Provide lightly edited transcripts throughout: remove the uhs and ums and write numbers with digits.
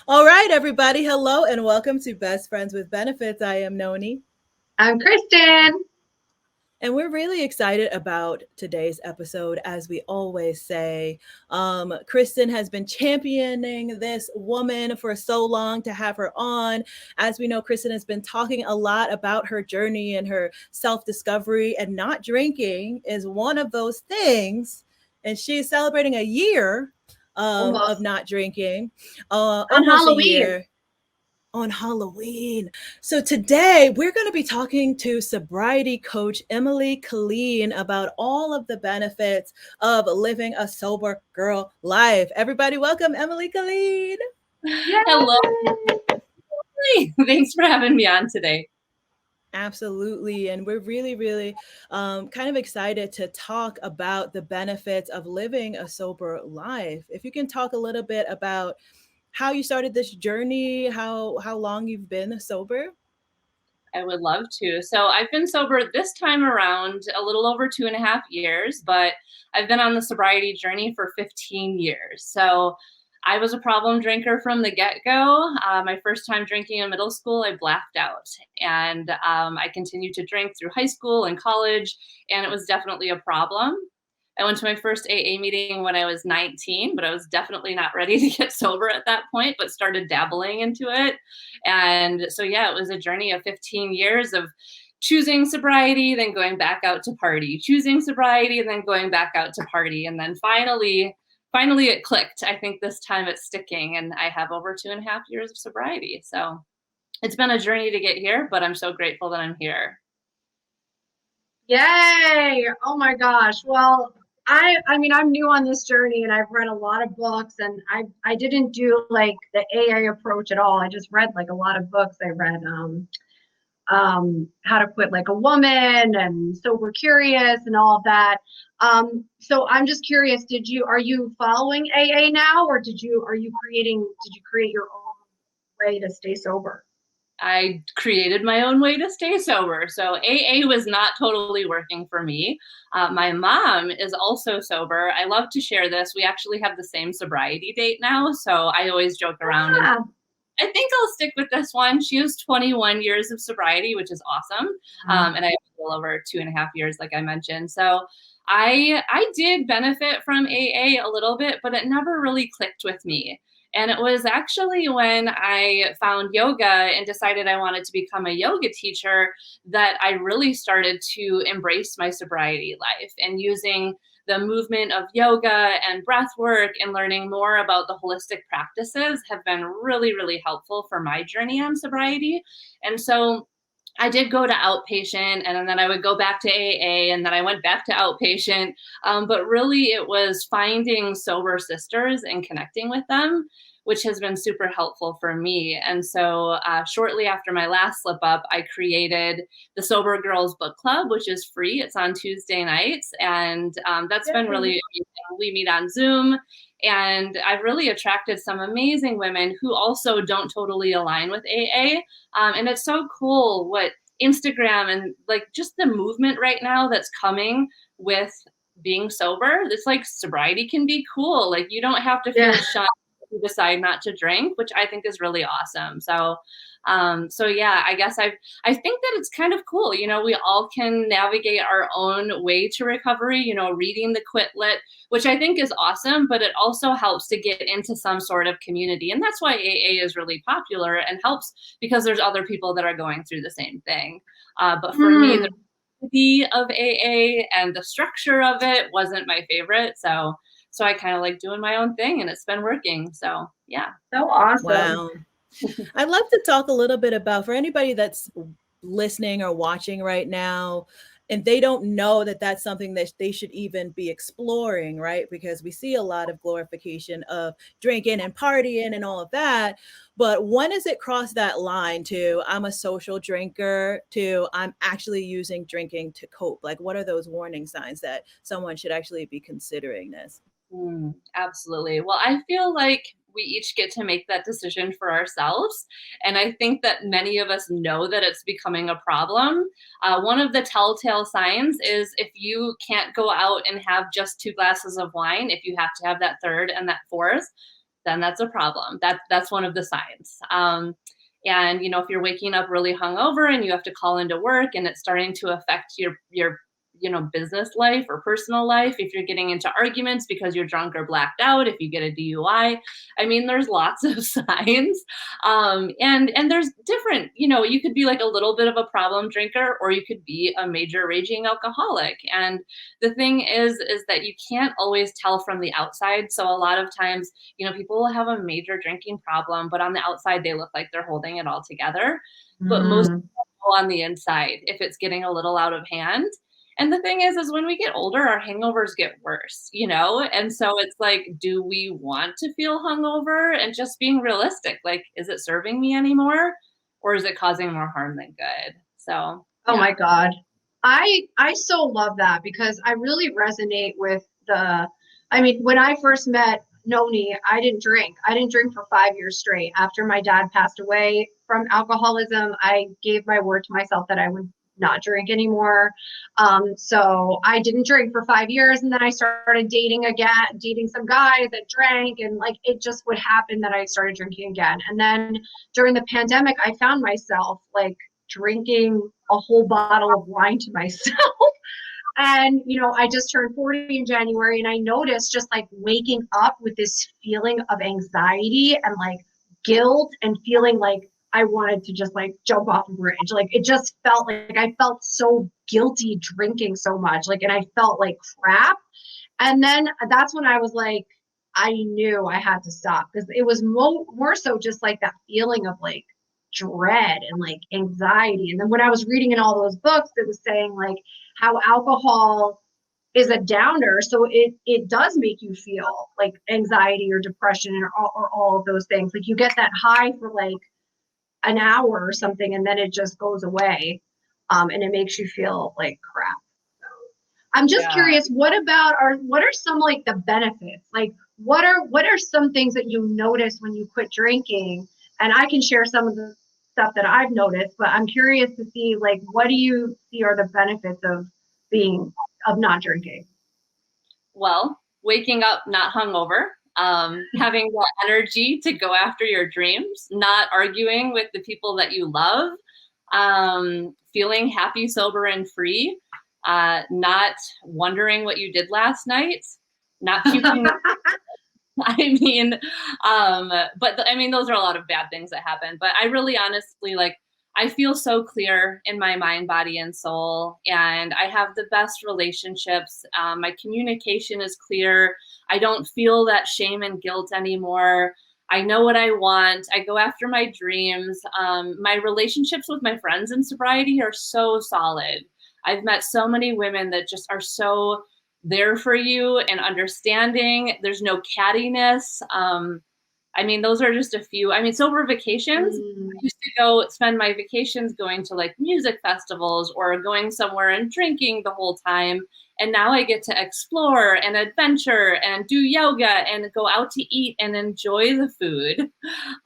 All right, everybody. Hello and welcome to Best Friends with Benefits. I am Noni. I'm Kristen. And we're really excited about today's episode. As we always say, Kristen has been championing this woman for so long to have her on. As we know, Kristen has been talking a lot about her journey and her self discovery, and not drinking is one of those things. And she's celebrating a year of Almost not drinking, on almost a Halloween. year on Halloween. So today we're going to be talking to sobriety coach Emily Colleen about all of the benefits of living a sober girl life. Everybody, welcome Emily Colleen. Hello. Yay! Thanks for having me on today. Absolutely. And we're really kind of excited to talk about the benefits of living a sober life. If you can talk a little bit about how you started this journey, how long you've been sober. I would love to. So I've been sober this time around a little over 2.5 years, but I've been on the sobriety journey for 15 years. So I was a problem drinker from the get-go. My first time drinking in middle school, I blacked out. And I continued to drink through high school and college, and it was definitely a problem. I went to my first AA meeting when I was 19, but I was definitely not ready to get sober at that point, but started dabbling into it. And so, yeah, it was a journey of 15 years of choosing sobriety, then going back out to party, choosing sobriety, and then going back out to party. And then finally it clicked. I think this time it's sticking, and I have over 2.5 years of sobriety. So it's been a journey to get here, but I'm so grateful that I'm here. Yay! Oh my gosh. Well, I mean I'm new on this journey and I've read a lot of books and I didn't do like the AA approach at all. I just read like a lot of books. I read How to Quit Like a Woman and Sober Curious and all of that. So I'm just curious, are you following AA now or did you create your own way to stay sober? I created my own way to stay sober. So AA was not totally working for me. My mom is also sober. I love to share this. We actually have the same sobriety date now. So I always joke around and Yeah. I think I'll stick with this one. She has 21 years of sobriety, which is awesome. And I have a little over 2.5 years, like I mentioned. So I did benefit from AA a little bit, but it never really clicked with me. And it was actually when I found yoga and decided I wanted to become a yoga teacher that I really started to embrace my sobriety life and using the movement of yoga and breath work and learning more about the holistic practices have been really helpful for my journey on sobriety. And so I did go to outpatient and then I would go back to AA and then I went back to outpatient. But really, it was finding sober sisters and connecting with them, which has been super helpful for me. And so, shortly after my last slip up, I created the Sober Girls Book Club, which is free. It's on Tuesday nights. And that's been really amazing. We meet on Zoom. And I've really attracted some amazing women who also don't totally align with AA. And it's so cool what Instagram and like just the movement right now that's coming with being sober. It's like sobriety can be cool. Like you don't have to feel Yeah. shunned if you decide not to drink, which I think is really awesome. So yeah, I guess I think that it's kind of cool. You know, we all can navigate our own way to recovery, you know, reading the Quit Lit, which I think is awesome, but it also helps to get into some sort of community. And that's why AA is really popular and helps because there's other people that are going through the same thing. But for me, the of AA and the structure of it wasn't my favorite. So I kind of like doing my own thing and it's been working. So yeah. So awesome. Wow. I'd love to talk a little bit about, for anybody that's listening or watching right now and they don't know that that's something that they should even be exploring, right? Because we see a lot of glorification of drinking and partying and all of that. But when does it cross that line to I'm a social drinker to I'm actually using drinking to cope? Like, what are those warning signs that someone should actually be considering this? Absolutely. Well, I feel like we each get to make that decision for ourselves. And I think that many of us know that it's becoming a problem. One of the telltale signs is if you can't go out and have just 2 glasses of wine, if you have to have that third and that fourth, then that's a problem. That's one of the signs. And if you're waking up really hungover and you have to call into work and it's starting to affect your business life or personal life, if you're getting into arguments because you're drunk or blacked out, if you get a DUI, I mean, there's lots of signs. And there's different, you could be like a little bit of a problem drinker, or you could be a major raging alcoholic. And the thing is that you can't always tell from the outside. So a lot of times, people will have a major drinking problem, but on the outside, they look like they're holding it all together. But most Mm. people know on the inside if it's getting a little out of hand. And the thing is when we get older, our hangovers get worse, And so it's like, do we want to feel hungover? And just being realistic, like, is it serving me anymore? Or is it causing more harm than good? So, Oh yeah. my God. I so love that because I really resonate with I mean, when I first met Noni, I didn't drink. I didn't drink for 5 years straight. After my dad passed away from alcoholism, I gave my word to myself that I would not drink anymore. So I didn't drink for 5 years, and then I started dating some guys that drank, and like it just would happen that I started drinking again. And then during the pandemic, I found myself like drinking a whole bottle of wine to myself. And, I just turned 40 in January, and I noticed just like waking up with this feeling of anxiety and like guilt and feeling like I wanted to just like jump off a bridge. Like it just felt like I felt so guilty drinking so much. Like, and I felt like crap. And then that's when I was like, I knew I had to stop because it was more so just like that feeling of like dread and like anxiety. And then when I was reading in all those books, it was saying like how alcohol is a downer. So it does make you feel like anxiety or depression or all of those things. Like you get that high for like an hour or something, and then it just goes away. And it makes you feel like crap. I'm just Yeah. curious, what are some like the benefits? Like what are some things that you notice when you quit drinking? And I can share some of the stuff that I've noticed, but I'm curious to see like what do you see are the benefits of not drinking? Well, waking up not hungover, having the energy to go after your dreams, not arguing with the people that you love, feeling happy, sober, and free, not wondering what you did last night, not puking. I mean, I mean, those are a lot of bad things that happen. But I really honestly, like, I feel so clear in my mind, body, and soul, and I have the best relationships. My communication is clear. I don't feel that shame and guilt anymore. I know what I want. I go after my dreams. My relationships with my friends in sobriety are so solid. I've met so many women that just are so there for you and understanding. There's no cattiness. I mean, those are just a few. I mean, sober vacations. I used to go spend my vacations going to like music festivals or going somewhere and drinking the whole time. And now I get to explore and adventure and do yoga and go out to eat and enjoy the food.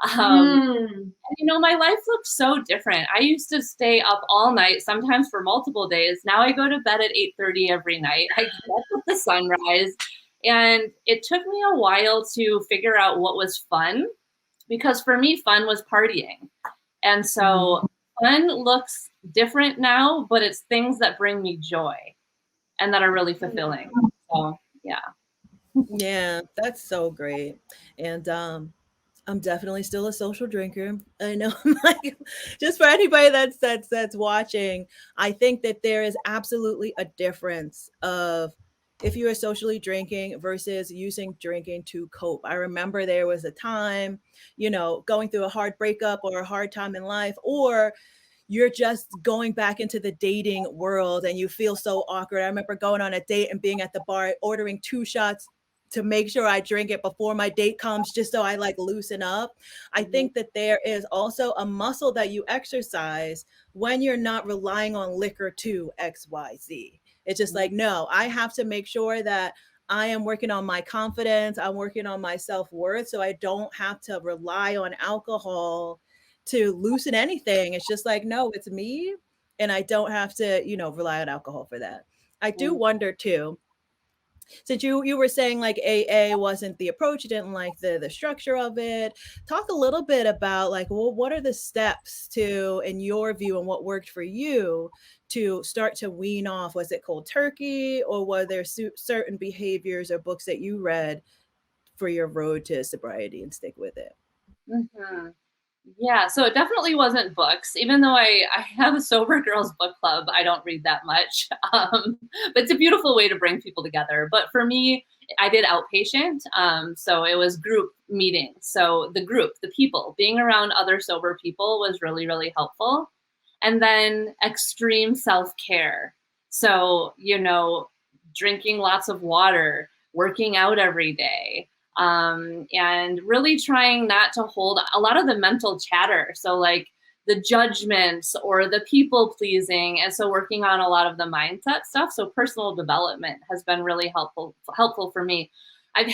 Mm. My life looks so different. I used to stay up all night, sometimes for multiple days. Now I go to bed at 8:30 every night. I get up with the sunrise. And it took me a while to figure out what was fun, because for me, fun was partying. And so fun looks different now, but it's things that bring me joy and that are really fulfilling. So, yeah. Yeah, that's so great. And I'm definitely still a social drinker. I know, like, just for anybody that's watching, I think that there is absolutely a difference of if you are socially drinking versus using drinking to cope. I remember there was a time, going through a hard breakup or a hard time in life, or you're just going back into the dating world and you feel so awkward. I remember going on a date and being at the bar, ordering 2 shots to make sure I drink it before my date comes, just so I like loosen up. I think that there is also a muscle that you exercise when you're not relying on liquor to XYZ. It's just like, no, I have to make sure that I am working on my confidence. I'm working on my self worth. So I don't have to rely on alcohol to loosen anything. It's just like, no, it's me. And I don't have to, rely on alcohol for that. I do wonder too, since you were saying like AA wasn't the approach, you didn't like the structure of it. Talk a little bit about like, well, what are the steps to, in your view, and what worked for you to start to wean off? Was it cold turkey, or were there certain behaviors or books that you read for your road to sobriety and stick with it? Mm-hmm. Yeah, so it definitely wasn't books. Even though I have a sober girls book club, I don't read that much. But it's a beautiful way to bring people together. But for me, I did outpatient. So it was group meetings. So the group, the people, being around other sober people was really, really helpful. And then extreme self-care. So, drinking lots of water, working out every day, and really trying not to hold a lot of the mental chatter. So like the judgments or the people pleasing. And so working on a lot of the mindset stuff. So personal development has been really helpful for me. I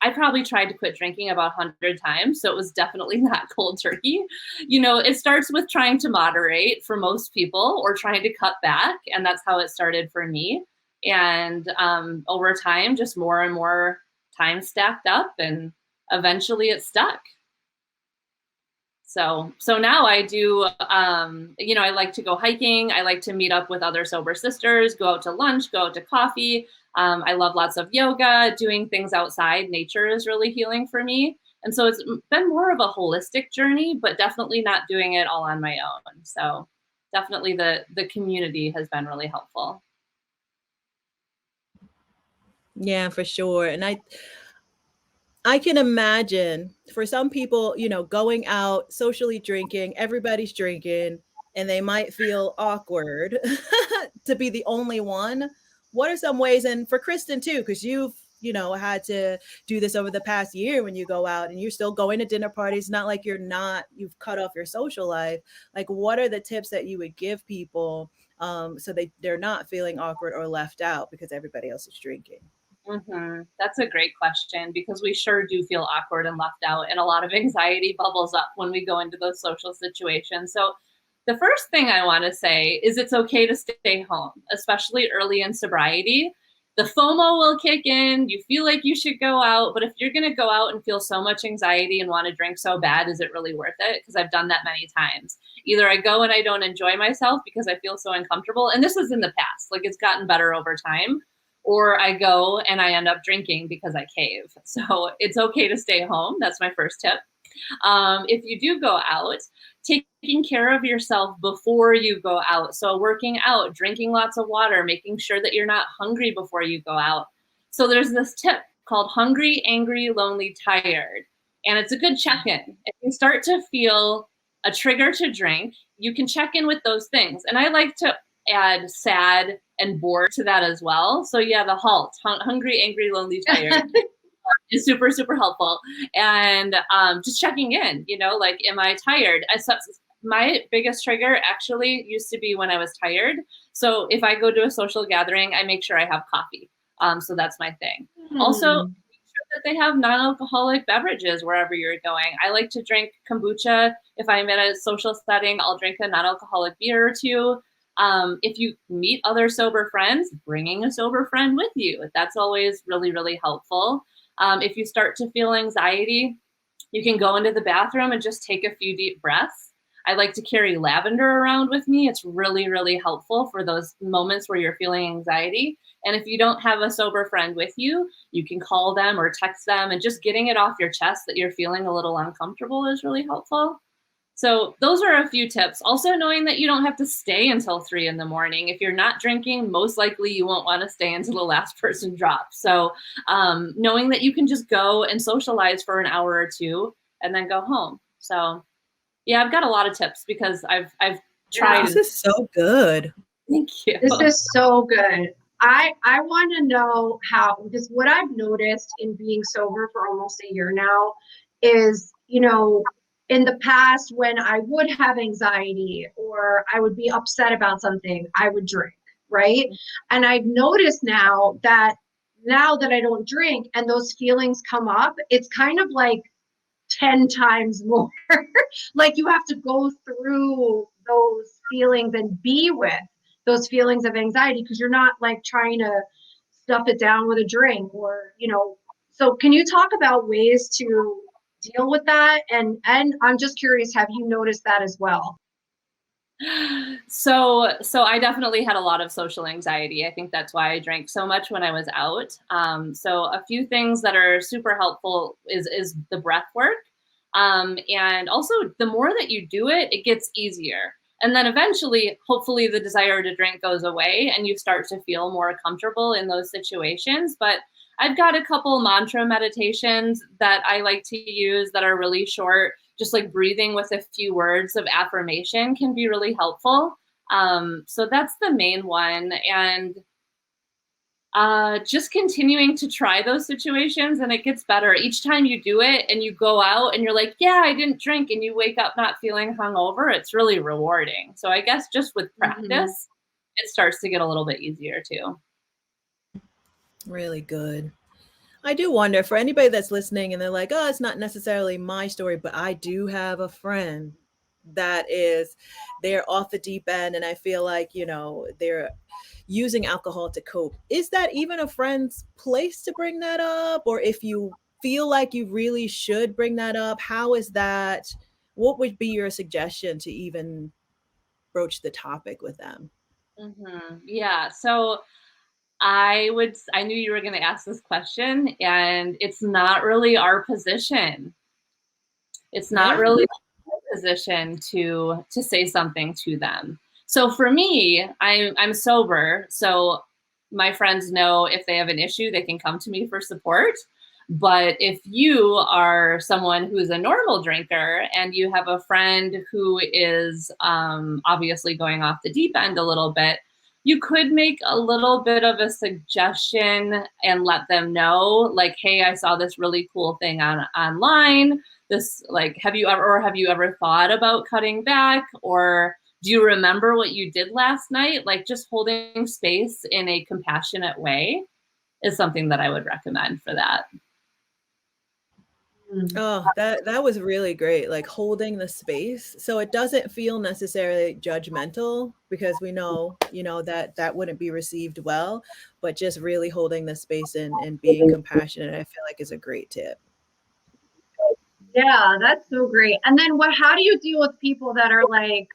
probably tried to quit drinking about 100 times. So it was definitely not cold turkey. It starts with trying to moderate for most people or trying to cut back. And that's how it started for me. And over time, just more and more time stacked up, and eventually it stuck. So now I do, I like to go hiking. I like to meet up with other sober sisters, go out to lunch, go out to coffee. I love lots of yoga, doing things outside. Nature is really healing for me. And so it's been more of a holistic journey, but definitely not doing it all on my own. So definitely the community has been really helpful. Yeah, for sure. And I can imagine for some people, going out, socially drinking, everybody's drinking, and they might feel awkward to be the only one. What are some ways, and for Kristen too, because you've, had to do this over the past year when you go out and you're still going to dinner parties, not like you've cut off your social life. Like, what are the tips that you would give people so they're not feeling awkward or left out because everybody else is drinking? Mm-hmm. That's a great question, because we sure do feel awkward and left out, and a lot of anxiety bubbles up when we go into those social situations. So the first thing I want to say is it's okay to stay home, especially early in sobriety. The FOMO will kick in. You feel like you should go out, but if you're going to go out and feel so much anxiety and want to drink so bad, is it really worth it? Because I've done that many times. Either I go and I don't enjoy myself because I feel so uncomfortable, and this is in the past, like it's gotten better over time, or I go and I end up drinking because I cave. So it's okay to stay home. That's my first tip. If you do go out, taking care of yourself before you go out. So working out, drinking lots of water, making sure that you're not hungry before you go out. So there's this tip called hungry, angry, lonely, tired. And it's a good check-in. If you start to feel a trigger to drink, you can check in with those things. And I like to add sad and bored to that as well. So yeah, the HALT, hungry, angry, lonely, tired is super, super helpful. And just checking in, like, am I tired? My biggest trigger actually used to be when I was tired. So if I go to a social gathering, I make sure I have coffee. So that's my thing. Also, make sure that they have non-alcoholic beverages wherever you're going. I like to drink kombucha. If I'm in a social setting, I'll drink a non-alcoholic beer or two. If you meet other sober friends, bringing a sober friend with you. That's always really, really helpful. If you start to feel anxiety, you can go into the bathroom and just take a few deep breaths. I like to carry lavender around with me. It's really, really helpful for those moments where you're feeling anxiety. And if you don't have a sober friend with you, you can call them or text them, and just getting it off your chest that you're feeling a little uncomfortable is really helpful. So those are a few tips. Also, knowing that you don't have to stay until 3 a.m. If you're not drinking, most likely you won't want to stay until the last person drops. So knowing that you can just go and socialize for an hour or two and then go home. So yeah, I've got a lot of tips because I've tried. This is so good. Thank you. This is so good. I want to know how, because what I've noticed in being sober for almost a year now is, in the past, when I would have anxiety or I would be upset about something, I would drink, right? And I've noticed now that I don't drink and those feelings come up, it's kind of like 10 times more. Like you have to go through those feelings and be with those feelings of anxiety, because you're not like trying to stuff it down with a drink, or, so can you talk about ways to deal with that? And I'm just curious, have you noticed that as well? So I definitely had a lot of social anxiety. I think that's why I drank so much when I was out. So a few things that are super helpful is the breath work. And also the more that you do it, it gets easier. And then eventually, hopefully the desire to drink goes away and you start to feel more comfortable in those situations. But I've got a couple mantra meditations that I like to use that are really short. Just like breathing with a few words of affirmation can be really helpful. So that's the main one. And just continuing to try those situations, and it gets better each time you do it and you go out and you're like, yeah, I didn't drink, and you wake up not feeling hungover. It's really rewarding. So I guess just with practice, it starts to get a little bit easier too. Really good. I do wonder for anybody that's listening and they're like, oh, it's not necessarily my story, but I do have a friend that is, they're off the deep end. And I feel like, they're using alcohol to cope. Is that even a friend's place to bring that up? Or if you feel like you really should bring that up, how is that? What would be your suggestion to even broach the topic with them? Yeah. So I knew you were going to ask this question, and it's not really our position. It's not Yeah. really our position to say something to them. So for me, I'm sober, so my friends know if they have an issue, they can come to me for support. But if you are someone who's a normal drinker and you have a friend who is obviously going off the deep end a little bit, you could make a little bit of a suggestion and let them know, like, hey, I saw this really cool thing online. This, like, have you ever thought about cutting back? Or do you remember what you did last night? Like, just holding space in a compassionate way is something that I would recommend for that. Oh, that was really great, like, holding the space, so it doesn't feel necessarily judgmental because we know, that that wouldn't be received well, but just really holding the space and being compassionate, I feel like is a great tip. Yeah, that's so great. And then how do you deal with people that are like,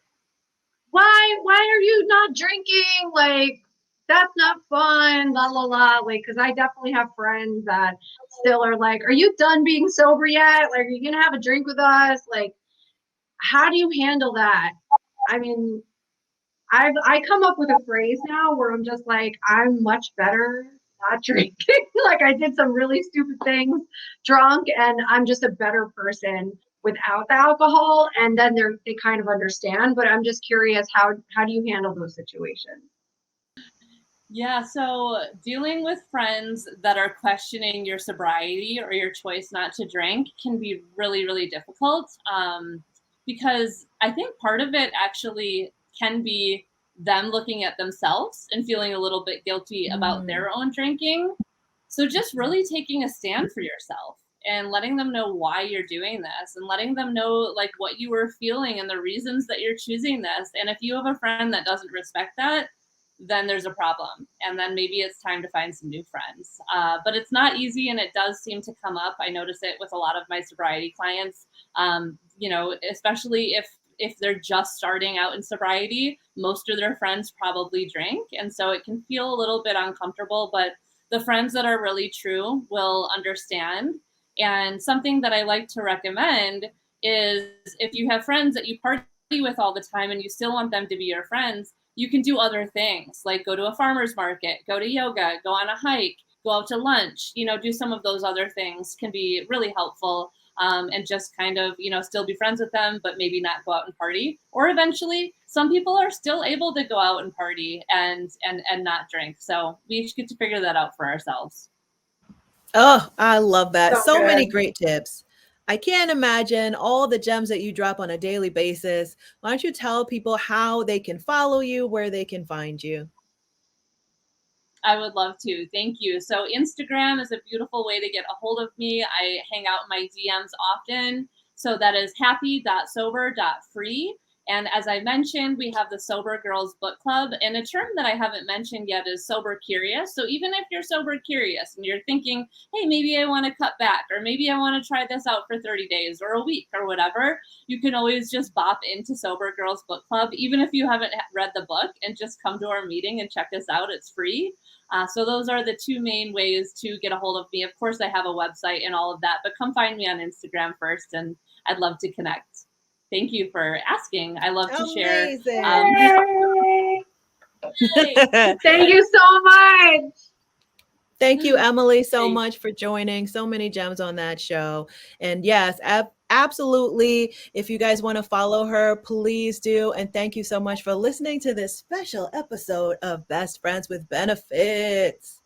why are you not drinking? Like, that's not fun, la la la. Like, because I definitely have friends that still are like, are you done being sober yet? Like, are you gonna have a drink with us? Like, how do you handle that? I mean, I come up with a phrase now where I'm just like, I'm much better not drinking. Like, I did some really stupid things drunk, and I'm just a better person without the alcohol. And then they kind of understand. But I'm just curious, how do you handle those situations? Yeah, so dealing with friends that are questioning your sobriety or your choice not to drink can be really, really difficult, because I think part of it actually can be them looking at themselves and feeling a little bit guilty about Mm. their own drinking. So just really taking a stand for yourself and letting them know why you're doing this and letting them know like what you were feeling and the reasons that you're choosing this. And if you have a friend that doesn't respect that, then there's a problem. And then maybe it's time to find some new friends. But it's not easy, and it does seem to come up. I notice it with a lot of my sobriety clients, especially if they're just starting out in sobriety, most of their friends probably drink. And so it can feel a little bit uncomfortable, but the friends that are really true will understand. And something that I like to recommend is if you have friends that you party with all the time and you still want them to be your friends, you can do other things like go to a farmer's market, go to yoga, go on a hike, go out to lunch, do some of those other things can be really helpful. And just kind of, still be friends with them, but maybe not go out and party. Or eventually, some people are still able to go out and party and not drink. So we each get to figure that out for ourselves. Oh, I love that. So So many good. great tips. I can't imagine all the gems that you drop on a daily basis. Why don't you tell people how they can follow you, where they can find you? I would love to. Thank you. So Instagram is a beautiful way to get a hold of me. I hang out in my DMs often. So that is happy.sober.free. And as I mentioned, we have the Sober Girls Book Club. And a term that I haven't mentioned yet is sober curious. So even if you're sober curious and you're thinking, hey, maybe I want to cut back, or maybe I want to try this out for 30 days or a week or whatever, you can always just bop into Sober Girls Book Club, even if you haven't read the book, and just come to our meeting and check us out. It's free. So those are the two main ways to get a hold of me. Of course, I have a website and all of that, but come find me on Instagram first, and I'd love to connect. Thank you for asking. I love to share. Amazing. Thank you so much. Thank you, Emily, so Thanks. much for joining. So many gems on that show. And yes, absolutely. If you guys want to follow her, please do. And thank you so much for listening to this special episode of Best Friends with Benefits.